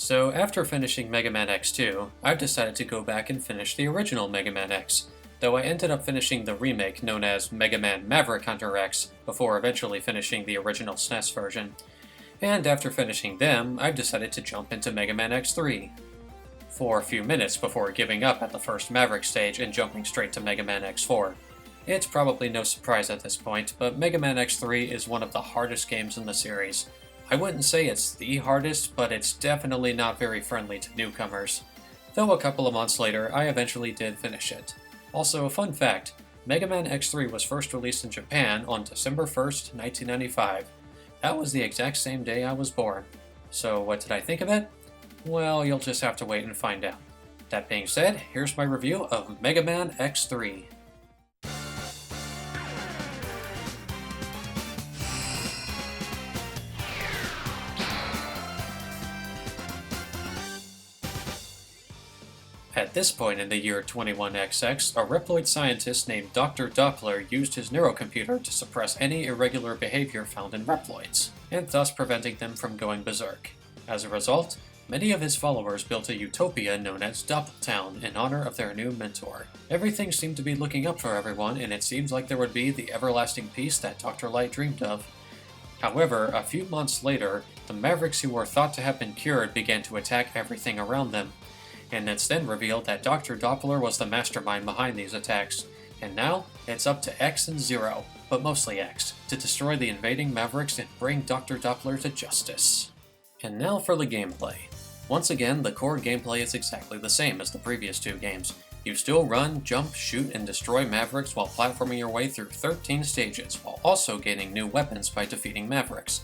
So after finishing Mega Man X2, I've decided to go back and finish the original Mega Man X, though I ended up finishing the remake known as Mega Man Maverick Hunter X before eventually finishing the original SNES version. And after finishing them, I've decided to jump into Mega Man X3 for a few minutes before giving up at the first Maverick stage and jumping straight to Mega Man X4. It's probably no surprise at this point, but Mega Man X3 is one of the hardest games in the series. I wouldn't say it's the hardest, but it's definitely not very friendly to newcomers. Though a couple of months later, I eventually did finish it. Also, a fun fact, Mega Man X3 was first released in Japan on December 1st, 1995. That was the exact same day I was born. So what did I think of it? Well, you'll just have to wait and find out. That being said, here's my review of Mega Man X3. At this point in the year 21XX, a Reploid scientist named Dr. Doppler used his neurocomputer to suppress any irregular behavior found in Reploids, and thus preventing them from going berserk. As a result, many of his followers built a utopia known as Doppeltown in honor of their new mentor. Everything seemed to be looking up for everyone, and it seems like there would be the everlasting peace that Dr. Light dreamed of. However, a few months later, the Mavericks who were thought to have been cured began to attack everything around them, and it's then revealed that Dr. Doppler was the mastermind behind these attacks. And now, it's up to X and Zero, but mostly X, to destroy the invading Mavericks and bring Dr. Doppler to justice. And now for the gameplay. Once again, the core gameplay is exactly the same as the previous two games. You still run, jump, shoot, and destroy Mavericks while platforming your way through 13 stages, while also gaining new weapons by defeating Mavericks.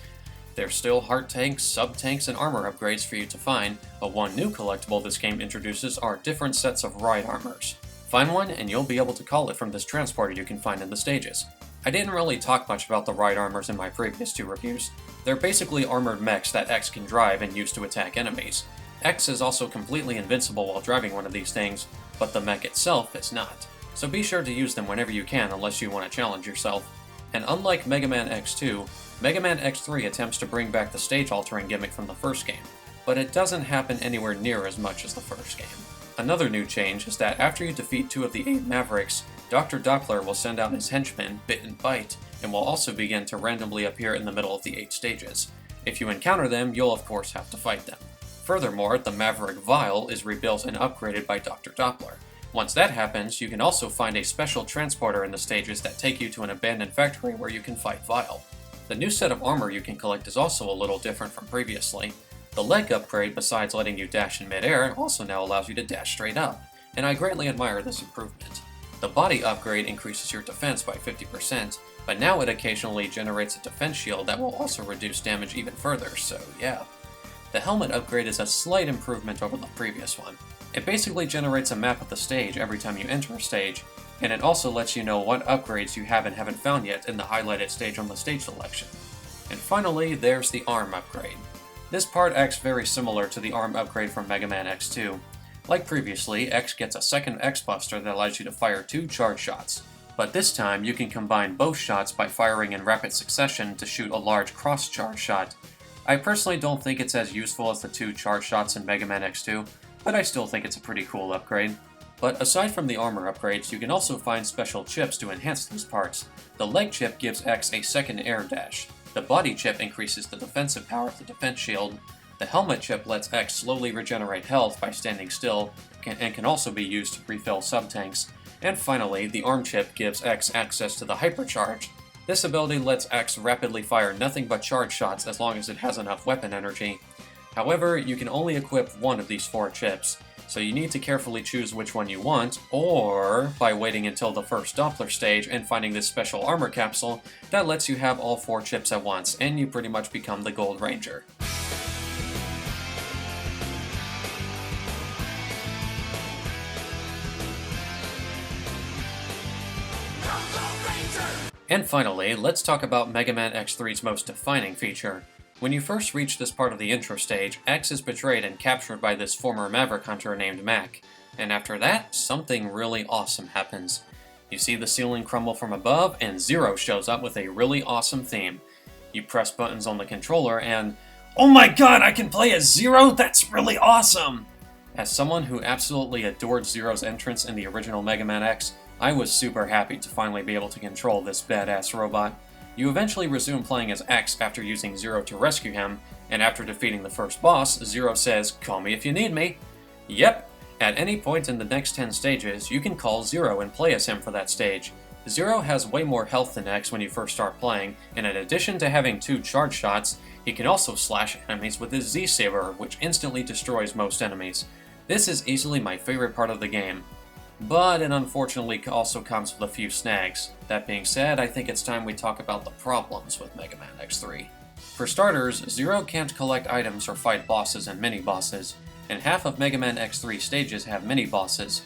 There's still heart tanks, sub-tanks, and armor upgrades for you to find, but one new collectible this game introduces are different sets of ride armors. Find one, and you'll be able to call it from this transporter you can find in the stages. I didn't really talk much about the ride armors in my previous two reviews. They're basically armored mechs that X can drive and use to attack enemies. X is also completely invincible while driving one of these things, but the mech itself is not. So be sure to use them whenever you can unless you want to challenge yourself. And unlike Mega Man X2, Mega Man X3 attempts to bring back the stage-altering gimmick from the first game, but it doesn't happen anywhere near as much as the first game. Another new change is that after you defeat 2 of the 8 Mavericks, Dr. Doppler will send out his henchmen, Bit and Byte, and will also begin to randomly appear in the middle of the 8 stages. If you encounter them, you'll of course have to fight them. Furthermore, the Maverick Vial is rebuilt and upgraded by Dr. Doppler. Once that happens, you can also find a special transporter in the stages that take you to an abandoned factory where you can fight Vial. The new set of armor you can collect is also a little different from previously. The leg upgrade, besides letting you dash in midair, also now allows you to dash straight up, and I greatly admire this improvement. The body upgrade increases your defense by 50%, but now it occasionally generates a defense shield that will also reduce damage even further, so yeah. The helmet upgrade is a slight improvement over the previous one. It basically generates a map of the stage every time you enter a stage, and it also lets you know what upgrades you have and haven't found yet in the highlighted stage on the stage selection. And finally, there's the arm upgrade. This part acts very similar to the arm upgrade from Mega Man X2. Like previously, X gets a second X-Buster that allows you to fire 2 charge shots, but this time you can combine both shots by firing in rapid succession to shoot a large cross-charge shot. I personally don't think it's as useful as the 2 charge shots in Mega Man X2, but I still think it's a pretty cool upgrade. But aside from the armor upgrades, you can also find special chips to enhance these parts. The leg chip gives X a second air dash. The body chip increases the defensive power of the defense shield. The helmet chip lets X slowly regenerate health by standing still, and can also be used to refill sub-tanks. And finally, the arm chip gives X access to the hypercharge. This ability lets X rapidly fire nothing but charge shots as long as it has enough weapon energy. However, you can only equip one of these 4 chips, so you need to carefully choose which one you want, or by waiting until the first Doppler stage and finding this special armor capsule that lets you have all 4 chips at once, and you pretty much become the Gold Ranger. And finally, let's talk about Mega Man X3's most defining feature. When you first reach this part of the intro stage, X is betrayed and captured by this former Maverick hunter named Mac. And after that, something really awesome happens. You see the ceiling crumble from above, and Zero shows up with a really awesome theme. You press buttons on the controller and, "Oh my god, I can play as Zero? That's really awesome!" As someone who absolutely adored Zero's entrance in the original Mega Man X, I was super happy to finally be able to control this badass robot. You eventually resume playing as X after using Zero to rescue him, and after defeating the first boss, Zero says, "Call me if you need me." Yep, at any point in the next 10 stages, you can call Zero and play as him for that stage. Zero has way more health than X when you first start playing, and in addition to having 2 charge shots, he can also slash enemies with his Z-Saber, which instantly destroys most enemies. This is easily my favorite part of the game, but it unfortunately also comes with a few snags. That being said, I think it's time we talk about the problems with Mega Man X3. For starters, Zero can't collect items or fight bosses and mini-bosses, and half of Mega Man X3 stages have mini-bosses.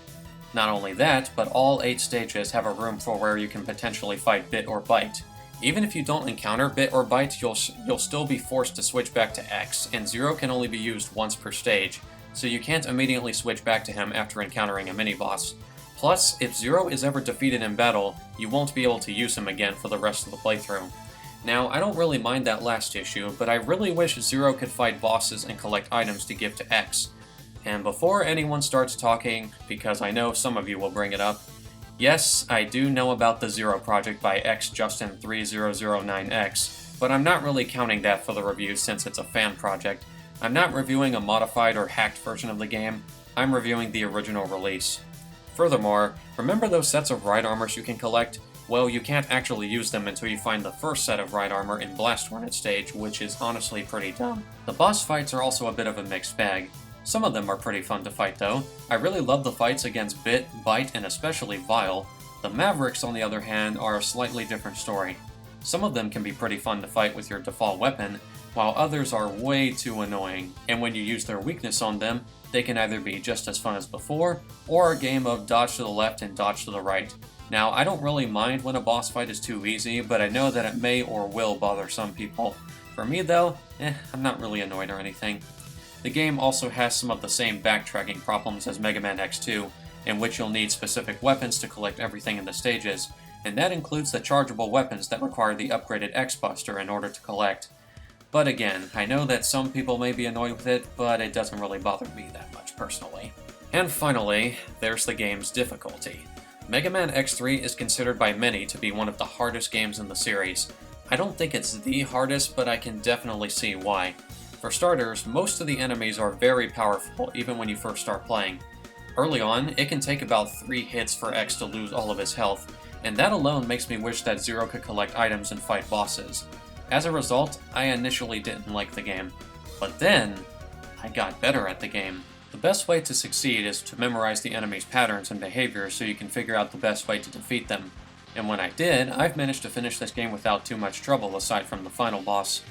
Not only that, but all 8 stages have a room for where you can potentially fight Bit or Byte. Even if you don't encounter Bit or Byte, you'll still be forced to switch back to X, and Zero can only be used once per stage, so you can't immediately switch back to him after encountering a mini-boss. Plus, if Zero is ever defeated in battle, you won't be able to use him again for the rest of the playthrough. Now, I don't really mind that last issue, but I really wish Zero could fight bosses and collect items to give to X. And before anyone starts talking, because I know some of you will bring it up, yes, I do know about the Zero project by XJustin3009X, but I'm not really counting that for the review since it's a fan project. I'm not reviewing a modified or hacked version of the game, I'm reviewing the original release. Furthermore, remember those sets of ride armors you can collect? Well, you can't actually use them until you find the first set of ride armor in Blast Hornet stage, which is honestly pretty dumb. The boss fights are also a bit of a mixed bag. Some of them are pretty fun to fight though. I really love the fights against Bit, Byte, and especially Vile. The Mavericks, on the other hand, are a slightly different story. Some of them can be pretty fun to fight with your default weapon, while others are way too annoying, and when you use their weakness on them, they can either be just as fun as before, or a game of dodge to the left and dodge to the right. Now, I don't really mind when a boss fight is too easy, but I know that it may or will bother some people. For me though, I'm not really annoyed or anything. The game also has some of the same backtracking problems as Mega Man X2, in which you'll need specific weapons to collect everything in the stages, and that includes the chargeable weapons that require the upgraded X-Buster in order to collect. But again, I know that some people may be annoyed with it, but it doesn't really bother me that much personally. And finally, there's the game's difficulty. Mega Man X3 is considered by many to be one of the hardest games in the series. I don't think it's the hardest, but I can definitely see why. For starters, most of the enemies are very powerful even when you first start playing. Early on, it can take about 3 hits for X to lose all of his health, and that alone makes me wish that Zero could collect items and fight bosses. As a result, I initially didn't like the game. But then, I got better at the game. The best way to succeed is to memorize the enemy's patterns and behaviors so you can figure out the best way to defeat them. And when I did, I've managed to finish this game without too much trouble aside from the final boss.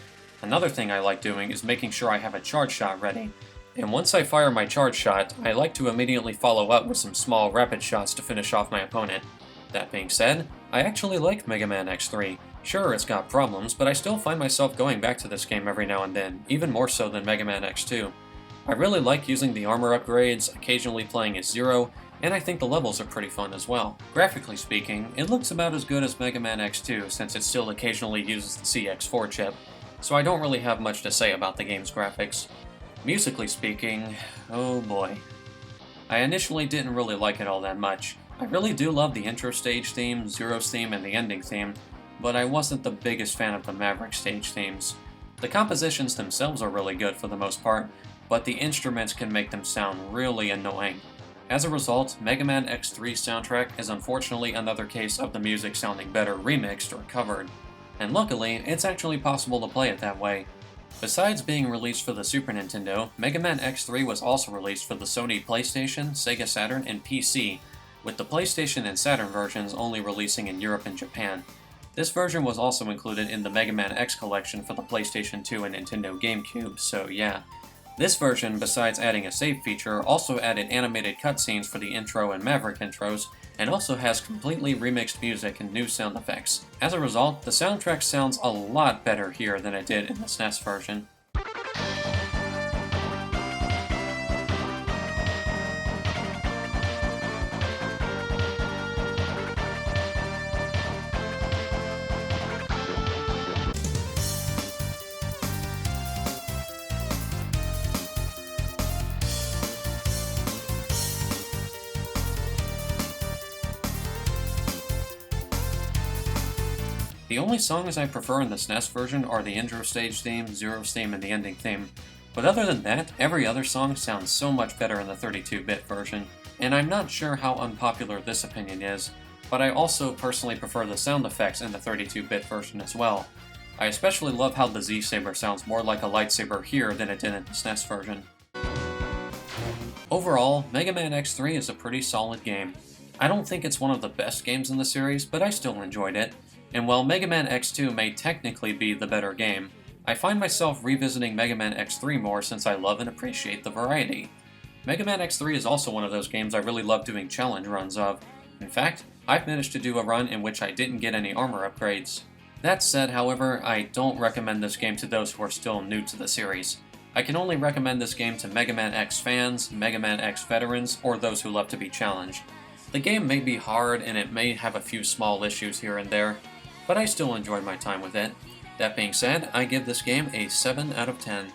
Another thing I like doing is making sure I have a charge shot ready. And once I fire my charge shot, I like to immediately follow up with some small rapid shots to finish off my opponent. That being said, I actually like Mega Man X3. Sure, it's got problems, but I still find myself going back to this game every now and then, even more so than Mega Man X2. I really like using the armor upgrades, occasionally playing as Zero, and I think the levels are pretty fun as well. Graphically speaking, it looks about as good as Mega Man X2 since it still occasionally uses the CX4 chip, so I don't really have much to say about the game's graphics. Musically speaking, oh boy. I initially didn't really like it all that much. I really do love the intro stage theme, Zero's theme, and the ending theme, but I wasn't the biggest fan of the Maverick stage themes. The compositions themselves are really good for the most part, but the instruments can make them sound really annoying. As a result, Mega Man X3's soundtrack is unfortunately another case of the music sounding better remixed or covered, and luckily, it's actually possible to play it that way. Besides being released for the Super Nintendo, Mega Man X3 was also released for the Sony PlayStation, Sega Saturn, and PC, with the PlayStation and Saturn versions only releasing in Europe and Japan. This version was also included in the Mega Man X collection for the PlayStation 2 and Nintendo GameCube, so yeah. This version, besides adding a save feature, also added animated cutscenes for the intro and Maverick intros, and also has completely remixed music and new sound effects. As a result, the soundtrack sounds a lot better here than it did in the SNES version. The only songs I prefer in the SNES version are the intro stage theme, Zero's theme, and the ending theme. But other than that, every other song sounds so much better in the 32-bit version, and I'm not sure how unpopular this opinion is, but I also personally prefer the sound effects in the 32-bit version as well. I especially love how the Z-Saber sounds more like a lightsaber here than it did in the SNES version. Overall, Mega Man X3 is a pretty solid game. I don't think it's one of the best games in the series, but I still enjoyed it, and while Mega Man X2 may technically be the better game, I find myself revisiting Mega Man X3 more since I love and appreciate the variety. Mega Man X3 is also one of those games I really love doing challenge runs of. In fact, I've managed to do a run in which I didn't get any armor upgrades. That said, however, I don't recommend this game to those who are still new to the series. I can only recommend this game to Mega Man X fans, Mega Man X veterans, or those who love to be challenged. The game may be hard and it may have a few small issues here and there, but I still enjoyed my time with it. That being said, I give this game a 7 out of 10.